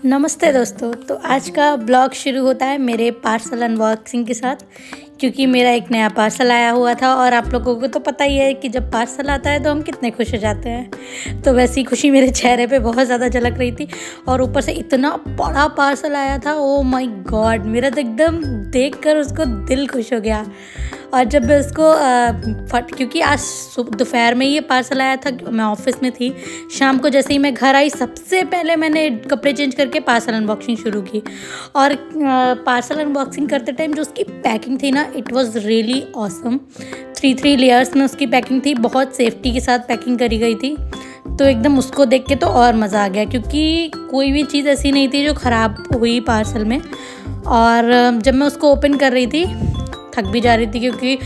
नमस्ते दोस्तों। तो आज का ब्लॉग शुरू होता है मेरे पार्सल अनबॉक्सिंग के साथ, क्योंकि मेरा एक नया पार्सल आया हुआ था और आप लोगों को तो पता ही है कि जब पार्सल आता है तो हम कितने खुश हो जाते हैं। तो वैसी खुशी मेरे चेहरे पे बहुत ज़्यादा झलक रही थी और ऊपर से इतना बड़ा पार्सल आया था, ओ माय गॉड, मेरा तो एकदम देखकर उसको दिल खुश हो गया। और जब मैं उसको क्योंकि आज दोपहर में ये पार्सल आया था, मैं ऑफिस में थी। शाम को जैसे ही मैं घर आई, सबसे पहले मैंने कपड़े चेंज करके पार्सल अनबॉक्सिंग शुरू की। और पार्सल अनबॉक्सिंग करते टाइम जो उसकी पैकिंग थी ना, it was really awesome. 3 layers में उसकी पैकिंग थी, बहुत सेफ्टी के साथ पैकिंग करी गई थी। तो एकदम उसको देख के तो और मज़ा आ गया, क्योंकि कोई भी चीज़ ऐसी नहीं थी जो ख़राब हुई पार्सल में। और जब मैं उसको ओपन कर रही थी, थक भी जा रही थी, क्योंकि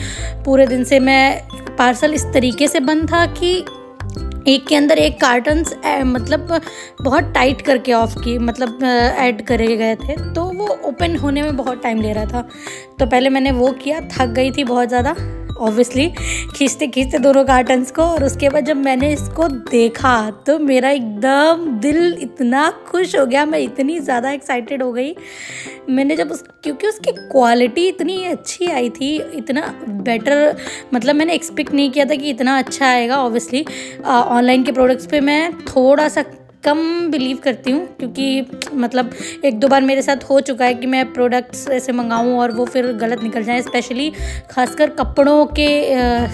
पूरे दिन से मैं पार्सल इस तरीके से बंद था कि एक के अंदर एक कार्टन्स मतलब बहुत टाइट करके ऑफ की मतलब ऐड करे गए थे, तो वो ओपन होने में बहुत टाइम ले रहा था। तो पहले मैंने वो किया, थक गई थी बहुत ज़्यादा ऑब्वियसली खींचते खींचते दोनों कार्टन्स को। और उसके बाद जब मैंने इसको देखा तो मेरा एकदम दिल इतना खुश हो गया, मैं इतनी ज़्यादा एक्साइटेड हो गई। मैंने जब क्योंकि उसकी क्वालिटी इतनी अच्छी आई थी, इतना बेटर, मतलब मैंने एक्सपेक्ट नहीं किया था कि इतना अच्छा आएगा। ऑब्वियसली ऑनलाइन के प्रोडक्ट्स पे मैं थोड़ा सा कम बिलीव करती हूँ, क्योंकि मतलब 1-2 बार मेरे साथ हो चुका है कि मैं प्रोडक्ट्स ऐसे मंगाऊँ और वो फिर गलत निकल जाए। स्पेशली खासकर कपड़ों के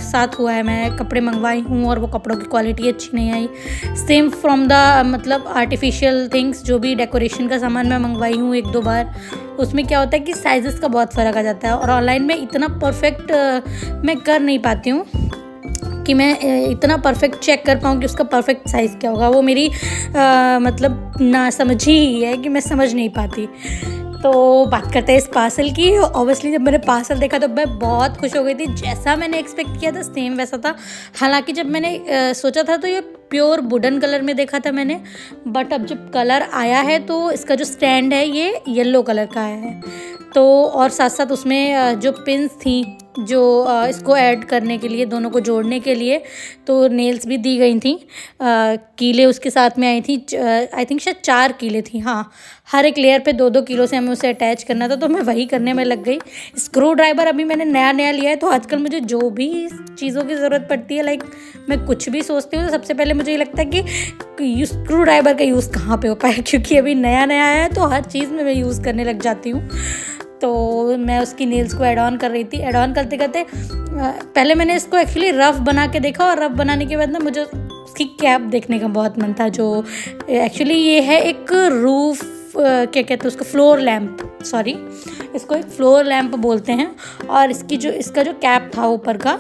साथ हुआ है। मैं कपड़े मंगवाई हूँ और वो कपड़ों की क्वालिटी अच्छी नहीं आई। सेम फ्रॉम द मतलब आर्टिफिशियल थिंग्स, जो भी डेकोरेशन का सामान मैं मंगवाई हूँ 1-2 बार, उसमें क्या होता है कि साइज़ेस का बहुत फ़र्क आ जाता है। और ऑनलाइन में इतना परफेक्ट मैं कर नहीं पाती हूँ कि मैं इतना परफेक्ट चेक कर पाऊँ कि उसका परफेक्ट साइज़ क्या होगा। वो मेरी मतलब नासमझी ही है कि मैं समझ नहीं पाती। तो बात करते हैं इस पार्सल की। ऑब्वियसली जब मैंने पार्सल देखा तो मैं बहुत खुश हो गई थी। जैसा मैंने एक्सपेक्ट किया था सेम वैसा था। हालांकि जब मैंने सोचा था तो ये प्योर वुडन कलर में देखा था मैंने, बट अब जब कलर आया है तो इसका जो स्टैंड है ये येलो कलर का आया है। तो और साथ साथ उसमें जो पिन्स थी जो इसको ऐड करने के लिए, दोनों को जोड़ने के लिए, तो नेल्स भी दी गई थी। कीले उसके साथ में आई थी, आई थिंक शायद 4 कीले थी। हाँ, हर एक लेयर पे 2-2 किलो से हमें उसे अटैच करना था, तो मैं वही करने में लग गई। स्क्रू ड्राइवर अभी मैंने नया लिया है, तो आजकल मुझे जो भी चीज़ों की ज़रूरत पड़ती है, लाइक मैं कुछ भी सोचती हूँ तो सबसे पहले मुझे ये लगता है कि स्क्रू ड्राइवर का यूज़ कहाँ पे हो पाए, क्योंकि अभी नया आया है तो हर चीज़ में मैं यूज़ करने लग जाती हूँ। तो मैं उसकी नेल्स को ऐड ऑन कर रही थी। ऐड ऑन करते करते पहले मैंने इसको एक्चुअली रफ़ बना के देखा, और रफ़ बनाने के बाद ना मुझे उसकी कैप देखने का बहुत मन था। जो एक्चुअली ये है एक रूफ, क्या कहते हैं उसको, फ्लोर लैम्प, सॉरी, इसको एक फ्लोर लैम्प बोलते हैं। और इसका जो कैप था, ऊपर का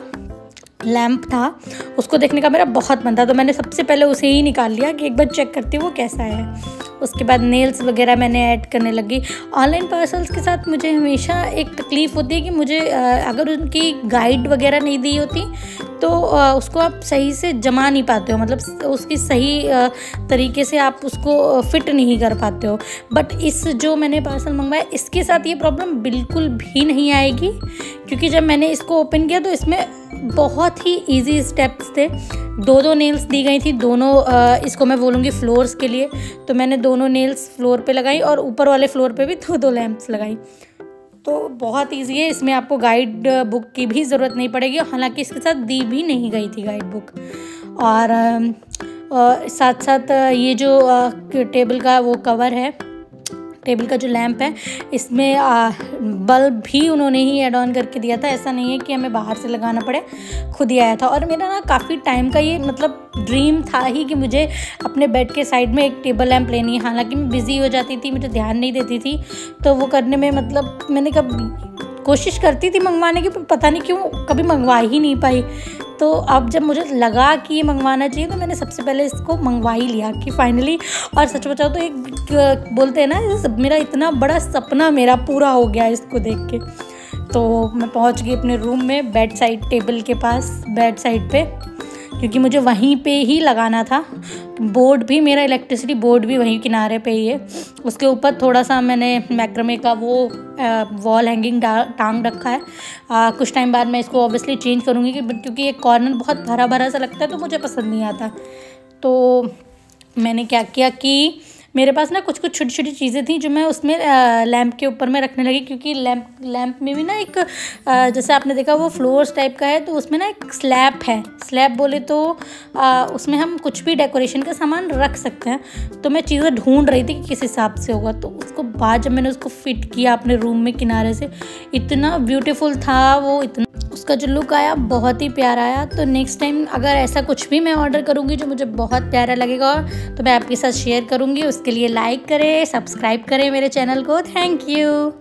लैम्प था, उसको देखने का मेरा बहुत मन था। तो मैंने सबसे पहले उसे ही निकाल लिया कि एक बार चेक करती हूँ वो कैसा है। उसके बाद नेल्स वगैरह मैंने ऐड करने लगी। ऑनलाइन पार्सल्स के साथ मुझे हमेशा एक तकलीफ़ होती है कि मुझे अगर उनकी गाइड वगैरह नहीं दी होती तो उसको आप सही से जमा नहीं पाते हो, मतलब उसकी सही तरीके से आप उसको फिट नहीं कर पाते हो। बट इस जो मैंने पार्सल मंगवाया, इसके साथ ये प्रॉब्लम बिल्कुल भी नहीं आएगी, क्योंकि जब मैंने इसको ओपन किया तो इसमें बहुत ही इजी स्टेप्स थे। 2 नेल्स दी गई थी, दोनों इसको मैं बोलूँगी फ्लोर्स के लिए। तो मैंने दोनों नेल्स फ्लोर पे लगाई और ऊपर वाले फ्लोर पे भी 2 लैंप्स लगाई। तो बहुत इजी है, इसमें आपको गाइड बुक की भी ज़रूरत नहीं पड़ेगी। हालांकि इसके साथ दी भी नहीं गई थी गाइड बुक। और साथ साथ ये जो टेबल का वो कवर है, टेबल का जो लैंप है, इसमें बल्ब भी उन्होंने ही ऐड ऑन करके दिया था। ऐसा नहीं है कि हमें बाहर से लगाना पड़े, खुद ही आया था। और मेरा ना काफ़ी टाइम का ये मतलब ड्रीम था ही कि मुझे अपने बेड के साइड में एक टेबल लैंप लेनी है। हालांकि मैं बिज़ी हो जाती थी, मुझे ध्यान नहीं देती थी, तो वो करने में मतलब मैंने कब कोशिश करती थी मंगवाने की, पता नहीं क्यों कभी मंगवा ही नहीं पाई। तो अब जब मुझे लगा कि ये मंगवाना चाहिए तो मैंने सबसे पहले इसको मंगवा ही लिया कि फाइनली। और सच बताओ तो एक बोलते हैं ना, मेरा इतना बड़ा सपना मेरा पूरा हो गया इसको देख के। तो मैं पहुंच गई अपने रूम में, बेड साइड टेबल के पास, बेड साइड पे, क्योंकि मुझे वहीं पे ही लगाना था। बोर्ड भी, मेरा इलेक्ट्रिसिटी बोर्ड भी वहीं किनारे पे ही है। उसके ऊपर थोड़ा सा मैंने मैक्रमे का वो वॉल हैंगिंग टांग रखा है। कुछ टाइम बाद मैं इसको ऑब्वियसली चेंज करूँगी, क्योंकि ये कॉर्नर बहुत भरा भरा सा लगता है तो मुझे पसंद नहीं आता। तो मैंने क्या किया कि मेरे पास ना कुछ कुछ छोटी छोटी चीज़ें थी जो मैं उसमें लैंप के ऊपर में रखने लगी, क्योंकि लैंप में भी ना एक जैसे आपने देखा वो फ्लोर्स टाइप का है, तो उसमें ना एक स्लैब है। स्लैब बोले तो उसमें हम कुछ भी डेकोरेशन का सामान रख सकते हैं। तो मैं चीज़ें ढूंढ रही थी कि किस हिसाब से होगा, तो उसको बाद जब मैंने उसको फिट किया अपने रूम में किनारे से, इतना ब्यूटीफुल था वो, इतना उसका जो लुक आया बहुत ही प्यारा आया। तो नेक्स्ट टाइम अगर ऐसा कुछ भी मैं ऑर्डर करूँगी जो मुझे बहुत प्यारा लगेगा तो मैं आपके साथ शेयर करूँगी। उसके लिए लाइक करें, सब्सक्राइब करें मेरे चैनल को। Thank you.